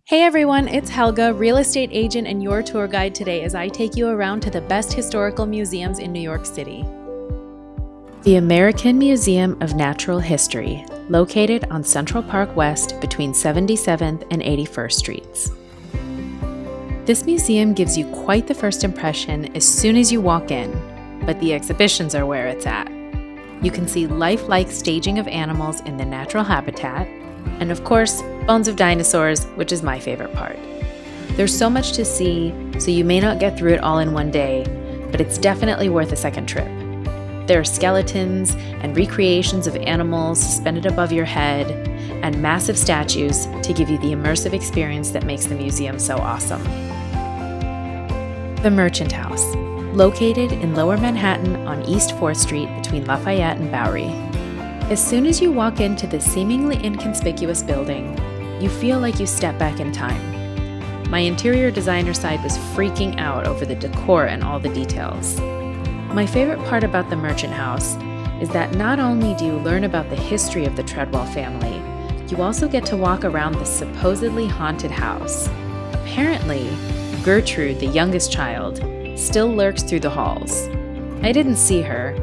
Hey everyone, it's Helga, real estate agent and your tour guide today as I take you around to the best historical museums in New York City. The American Museum of Natural History, located on Central Park West between 77th and 81st Streets. This museum gives you quite the first impression as soon as you walk in, but the exhibitions are where it's at. You can see lifelike staging of animals in the natural habitat, and of course, bones of dinosaurs, which is my favorite part. There's so much to see, so you may not get through it all in one day, but it's definitely worth a second trip. There are skeletons and recreations of animals suspended above your head, and massive statues to give you the immersive experience that makes the museum so awesome. The Merchant House, located in Lower Manhattan on East 4th Street between Lafayette and Bowery. As soon as you walk into this seemingly inconspicuous building, you feel like you step back in time. My interior designer side was freaking out over the decor and all the details. My favorite part about the Merchant House is that not only do you learn about the history of the Treadwell family, you also get to walk around the supposedly haunted house. Apparently, Gertrude, the youngest child, still lurks through the halls. I didn't see her,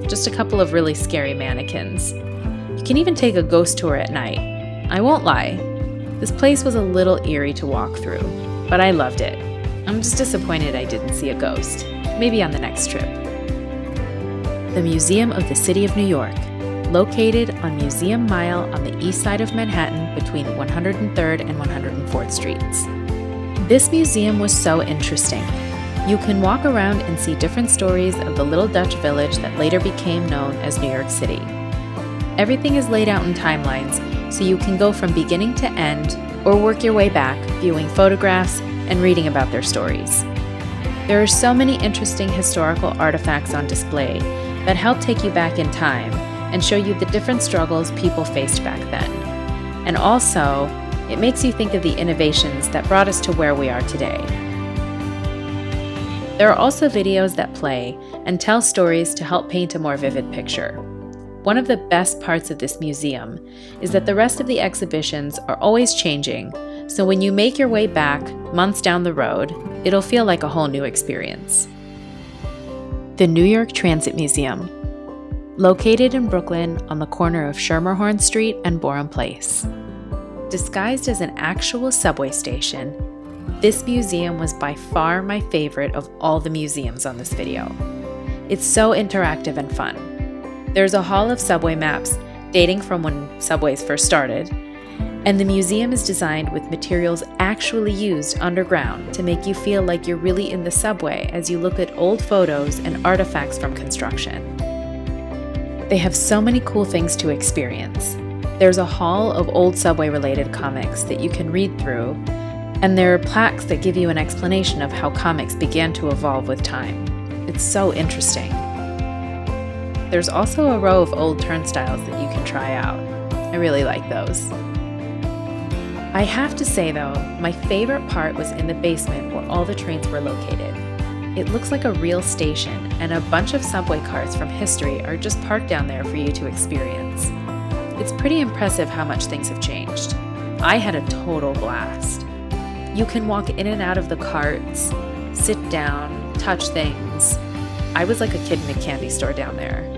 just a couple of really scary mannequins. You can even take a ghost tour at night. I won't lie, this place was a little eerie to walk through, but I loved it. I'm just disappointed I didn't see a ghost. Maybe on the next trip. The Museum of the City of New York, located on Museum Mile on the east side of Manhattan between 103rd and 104th Streets. This museum was so interesting. You can walk around and see different stories of the little Dutch village that later became known as New York City. Everything is laid out in timelines, so you can go from beginning to end or work your way back, viewing photographs and reading about their stories. There are so many interesting historical artifacts on display that help take you back in time and show you the different struggles people faced back then. And also, it makes you think of the innovations that brought us to where we are today. There are also videos that play and tell stories to help paint a more vivid picture. One of the best parts of this museum is that the rest of the exhibitions are always changing, so when you make your way back months down the road, it'll feel like a whole new experience. The New York Transit Museum, located in Brooklyn on the corner of Schermerhorn Street and Boerum Place. Disguised as an actual subway station, this museum was by far my favorite of all the museums on this video. It's so interactive and fun. There's a hall of subway maps dating from when subways first started, and the museum is designed with materials actually used underground to make you feel like you're really in the subway as you look at old photos and artifacts from construction. They have so many cool things to experience. There's a hall of old subway-related comics that you can read through, and there are plaques that give you an explanation of how comics began to evolve with time. It's so interesting. There's also a row of old turnstiles that you can try out. I really like those. I have to say though, my favorite part was in the basement where all the trains were located. It looks like a real station, and a bunch of subway cars from history are just parked down there for you to experience. It's pretty impressive how much things have changed. I had a total blast. You can walk in and out of the carts, sit down, touch things. I was like a kid in a candy store down there.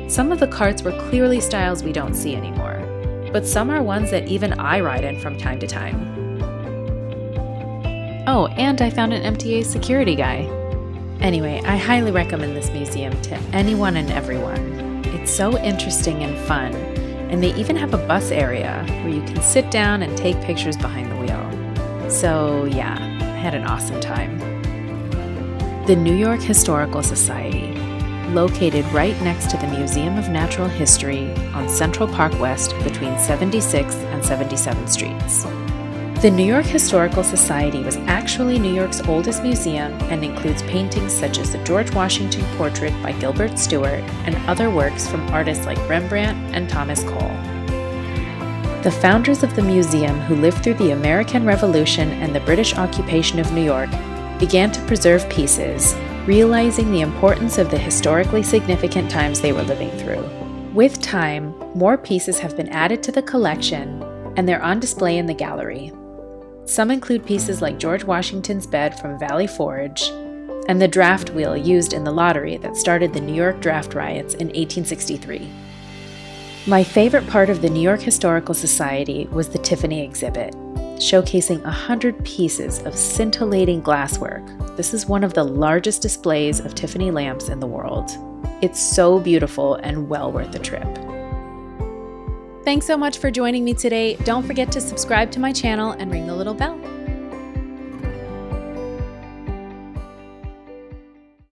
Some of the carts were clearly styles we don't see anymore, but some are ones that even I ride in from time to time. Oh, and I found an MTA security guy. Anyway, I highly recommend this museum to anyone and everyone. It's so interesting and fun, and they even have a bus area where you can sit down and take pictures behind the wheel. So yeah, I had an awesome time. The New York Historical Society, located right next to the Museum of Natural History on Central Park West between 76th and 77th Streets. The New York Historical Society was actually New York's oldest museum and includes paintings such as the George Washington portrait by Gilbert Stuart and other works from artists like Rembrandt and Thomas Cole. The founders of the museum, who lived through the American Revolution and the British occupation of New York, began to preserve pieces, realizing the importance of the historically significant times they were living through. With time, more pieces have been added to the collection, and they're on display in the gallery. Some include pieces like George Washington's bed from Valley Forge and the draft wheel used in the lottery that started the New York draft riots in 1863. My favorite part of the New York Historical Society was the Tiffany exhibit, showcasing 100 pieces of scintillating glasswork. This is one of the largest displays of Tiffany lamps in the world. It's so beautiful and well worth the trip. Thanks so much for joining me today. Don't forget to subscribe to my channel and ring the little bell.